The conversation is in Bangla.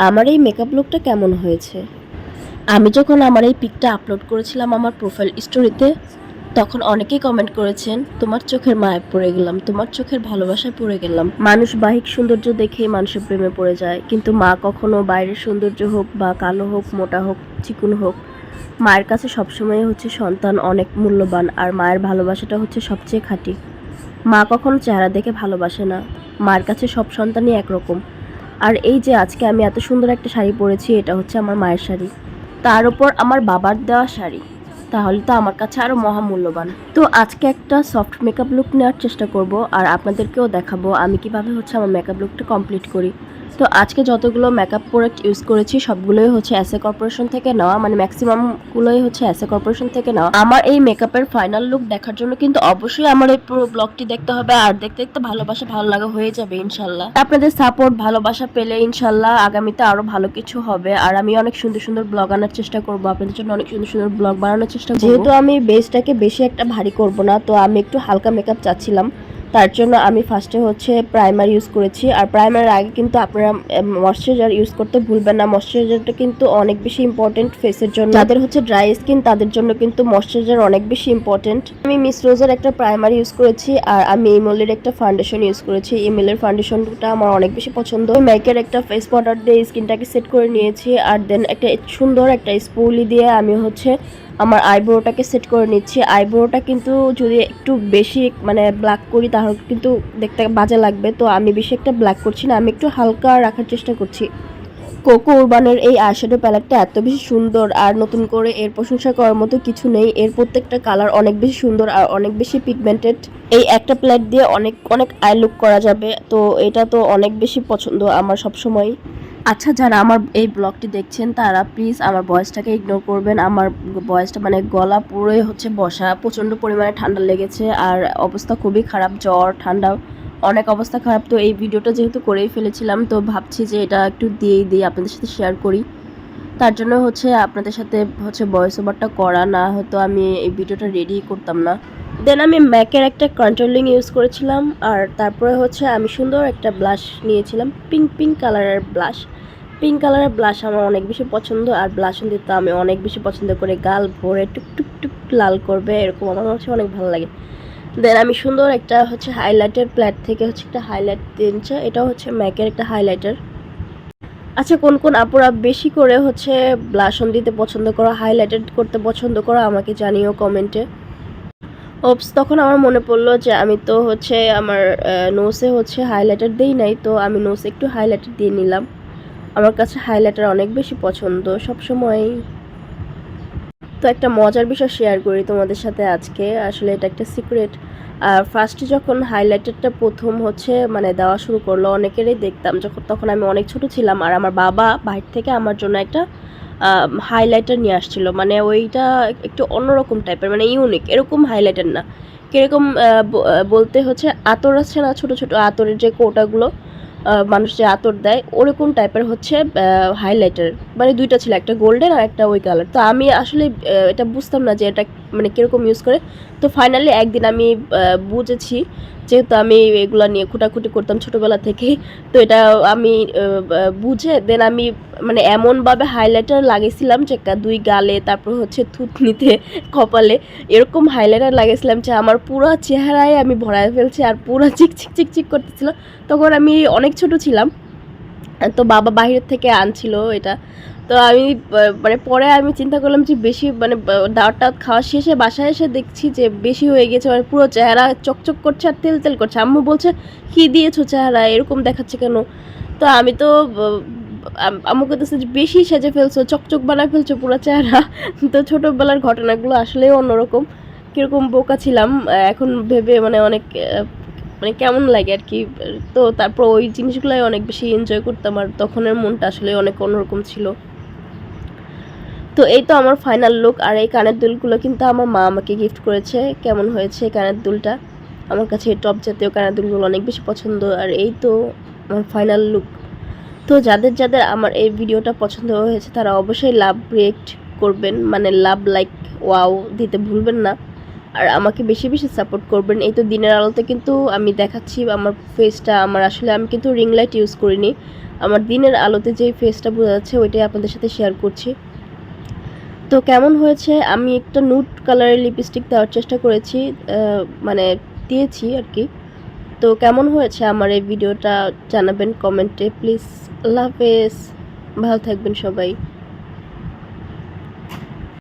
আমার এই মেকআপ লুকটা কেমন হয়েছে। আমি যখন আমার এই পিকটা আপলোড করেছিলাম আমার প্রোফাইল স্টোরিতে, তখন অনেকেই কমেন্ট করেছেন, তোমার চোখের মায়ায় পড়ে গেলাম, তোমার চোখের ভালোবাসায় পড়ে গেলাম। মানুষ বাহিক সৌন্দর্য দেখেই মানুষের প্রেমে পড়ে যায়, কিন্তু মা কখনো বাইরের সৌন্দর্য হোক বা কালো হোক, মোটা হোক, চিকুন হোক, মায়ের কাছে সবসময় হচ্ছে সন্তান অনেক মূল্যবান, আর মায়ের ভালোবাসাটা হচ্ছে সবচেয়ে খাঁটি। মা কখনো চেহারা দেখে ভালোবাসে না, মার কাছে সব সন্তানই একরকম। আর এই যে আজকে আমি এত সুন্দর একটা শাড়ি পরেছি, এটা হচ্ছে আমার মায়ের শাড়ি, তার উপর আমার বাবার দেওয়া শাড়ি, তাহলে তো আমার কাছে আরও মহামূল্যবান। তো আজকে একটা সফট মেকআপ লুক নেওয়ার চেষ্টা করব, আর আপনাদেরকেও দেখাবো আমি কিভাবে হচ্ছে আমার মেকআপ লুকটা কমপ্লিট করি। তো আজকে যতগুলো মেকআপ প্রোডাক্ট ইউজ করেছি সবগুলোই হচ্ছে এসএ কর্পোরেশন থেকে নেওয়া, মানে ম্যাক্সিমামগুলোই হচ্ছে এসএ কর্পোরেশন থেকে নেওয়া। আমার এই মেকআপের ফাইনাল লুক দেখার জন্য কিন্তু অবশ্যই আমার এই পুরো ব্লগটি দেখতে হবে, আর দেখতে দেখতে ভালোবাসা ভালো লাগা হয়ে যাবে ইনশাল্লাহ। আপনাদের সাপোর্ট ভালোবাসা পেলে ইনশাল্লাহ আগামীতে আরো ভালো কিছু হবে, আর আমি অনেক সুন্দর সুন্দর ব্লগ আনার চেষ্টা করব, আপনাদের জন্য অনেক সুন্দর সুন্দর ব্লগ বানানোর চেষ্টা করব। যেহেতু আমি বেসটাকে বেশি একটা ভারী করব না, তো আমি একটু হালকা মেকআপ চাচ্ছিলাম, তার জন্য আমি ফার্স্টে হচ্ছে প্রাইমার ইউজ করেছি। আর প্রাইমারের আগে কিন্তু আপনারা ময়শ্চারাইজার ইউজ করতে ভুলবেন না, ময়শ্চারাইজারটা কিন্তু অনেক বেশি ইম্পর্টেন্ট ফেসের জন্য। যাদের হচ্ছে ড্রাই স্কিন তাদের জন্য কিন্তু ময়শ্চারাইজার অনেক বেশি ইম্পর্টেন্ট। আমি মিস রোজের একটা প্রাইমার ইউজ করেছি, আর আমি ইমলের একটা ফাউন্ডেশন ইউজ করেছি। ইমলের ফাউন্ডেশনটা আমার অনেক বেশি পছন্দ। মেকের একটা ফেস পাউডার দিয়ে স্কিনটাকে সেট করে নিয়েছি, আর দেন একটা সুন্দর একটা স্পুলি দিয়ে আমি হচ্ছে আমার আইব্রোটাকে সেট করে নিচ্ছি। আইব্রোটা কিন্তু যদি একটু বেশি মানে ব্ল্যাক করি তাহলে কিন্তু দেখতে বাজে লাগবে, তো আমি বেশি একটা ব্ল্যাক করছি না, আমি একটু হালকা রাখার চেষ্টা করছি। কোকো উরবানের এই আইশ্যাডো প্যালেটটা এত বেশি সুন্দর, আর নতুন করে এর প্রশংসা করার মতো কিছু নেই। এর প্রত্যেকটা কালার অনেক বেশি সুন্দর আর অনেক বেশি পিগমেন্টেড। এই একটা প্যালেট দিয়ে অনেক অনেক আই লুক করা যাবে, তো এটা তো অনেক বেশি পছন্দ আমার সবসময়। আচ্ছা, যারা আমার এই ব্লগটি দেখছেন তারা প্লিজ আমার ভয়েসটাকে ইগনোর করবেন। আমার ভয়েসটা মানে গলা পুরোই হচ্ছে বসা, প্রচণ্ড পরিমাণে ঠান্ডা লেগেছে, আর অবস্থা খুবই খারাপ, জ্বর ঠান্ডা অনেক অবস্থা খারাপ। তো এই ভিডিওটা যেহেতু করেই ফেলেছিলাম, তো ভাবছি যে এটা একটু দিয়েই দিই, আপনাদের সাথে শেয়ার করি। তার জন্য হচ্ছে আপনাদের সাথে হচ্ছে ভয়েস ওভারটা করা, না হয়তো আমি এই ভিডিওটা রেডি করতাম না। দেন আমি ম্যাকের একটা কন্ট্রোলিং ইউজ করেছিলাম, আর তারপরে হচ্ছে আমি সুন্দর একটা ব্লাশ নিয়েছিলাম, পিঙ্ক পিঙ্ক কালারের ব্লাশ। পিঙ্ক কালারের ব্লাশ আমার অনেক বেশি পছন্দ, আর ব্লাশ দিতে আমি অনেক বেশি পছন্দ করে গাল ভরে টুক টুক লাল করবে এরকম আমার হচ্ছে অনেক ভালো লাগে। দেন আমি সুন্দর একটা হচ্ছে হাইলাইটার প্ল্যাট থেকে হচ্ছে একটা হাইলাইট দিয়েছে, এটা হচ্ছে ম্যাকের একটা হাইলাইটার। আচ্ছা, কোন কোন আপুরা বেশি করে হচ্ছে ব্লাশন দিতে পছন্দ করো, হাইলাইটার করতে পছন্দ করো, আমাকে জানিও কমেন্টে। ওপস, তখন আমার মনে পড়লো যে আমি তো হচ্ছে আমার নোসে হচ্ছে হাইলাইটার দেই নাই, তো আমি নোসে একটু হাইলাইটার দিয়ে নিলাম। আমার কাছে হাইলাইটার অনেক বেশি পছন্দ সবসময়। তো একটা মজার বিষয় শেয়ার করি তোমাদের সাথে আজকে, আসলে এটা একটা সিক্রেট। আর ফার্স্টে যখন হাইলাইটারটা প্রথম হচ্ছে মানে দেওয়া শুরু করলো, অনেকেরই দেখতাম তখন আমি অনেক ছোট ছিলাম, আর আমার বাবা বাইরে থেকে আমার জন্য একটা হাইলাইটার নিয়ে আসছিল, মানে ওইটা একটু অন্যরকম টাইপের, মানে ইউনিক, এরকম হাইলাইটার না, কীরকম বলতে হচ্ছে আতর আছে না, ছোট ছোট আতরের যে কৌটাগুলো মানুষ যে আতর দেয় ওরকম টাইপের হচ্ছে হাইলাইটার, মানে দুইটা ছিল, একটা গোল্ডেন আর একটা ওই কালার। তো আমি আসলে এটা বুঝতাম না যে এটা মানে কীরকম ইউজ করে। তো ফাইনালি একদিন আমি বুঝেছি, যেহেতু আমি এগুলো নিয়ে খুঁটাখুটি করতাম ছোটোবেলা থেকেই, তো এটা আমি বুঝে দেন আমি মানে এমনভাবে হাইলাইটার লাগিয়েছিলাম যে দুই গালে, তারপর হচ্ছে থুতনিতে, কপালে, এরকম হাইলাইটার লাগিয়েছিলাম যে আমার পুরো চেহারায় আমি ভরায় ফেলছি, আর পুরো চিকচিক চিকচিক করতেছিল। তখন আমি অনেক ছোট ছিলাম, তো বাবা বাইরের থেকে আনছিল এটা। তো আমি মানে পরে আমি চিন্তা করলাম যে বেশি মানে দাওয়াত খাওয়া শেষে বাসায় এসে দেখছি যে বেশি হয়ে গেছে, মানে পুরো চেহারা চকচক করছে আর তেল তেল করছে। আম্মু বলছে, কী দিয়েছো চেহারা এরকম দেখাচ্ছে কেন? তো আমি তো আম্মুকে তো বেশি সেজে ফেলছো, চকচক বানায় ফেলছো পুরো চেহারা। তো ছোটোবেলার ঘটনাগুলো আসলেই অন্যরকম, কীরকম বোকা ছিলাম এখন ভেবে মানে অনেক মানে কেমন লাগে আর কি। তো তারপর ওই জিনিসগুলোই অনেক বেশি এনজয় করতাম, আর তখনের মনটা আসলে অনেক অন্যরকম ছিল। তো এই তো আমার ফাইনাল লুক, আর এই কানের দুলগুলো কিন্তু আমার মা আমাকে গিফট করেছে। কেমন হয়েছে কানের দুলটা? আমার কাছে টপ জাতীয় কানের দুলগুলো অনেক বেশি পছন্দ, আর এই তো আমার ফাইনাল লুক। তো যাদের যাদের আমার এই ভিডিওটা পছন্দ হয়েছে তারা অবশ্যই লাভ রিয়েক্ট করবেন, মানে লাভ লাইক ওয়াও দিতে ভুলবেন না, আর আমাকে বেশি বেশি সাপোর্ট করবেন। এই তো দিনের আলোতে কিন্তু আমি দেখাচ্ছি আমার ফেসটা, আমার আসলে আমি কিন্তু রিং লাইট ইউজ করিনি, আমার দিনের আলোতে যেই ফেসটা বোঝা যাচ্ছে ওইটাই আপনাদের সাথে শেয়ার করছি। তো কেমন হয়েছে, আমি একটা নুড কালারের লিপস্টিক দেওয়ার চেষ্টা করেছি, মানে দিয়েছি আর কি। তো কেমন হয়েছে আমার এই ভিডিওটা জানাবেন কমেন্টে প্লিজ। আল্লাহ হাফেজ, ভালো থাকবেন সবাই।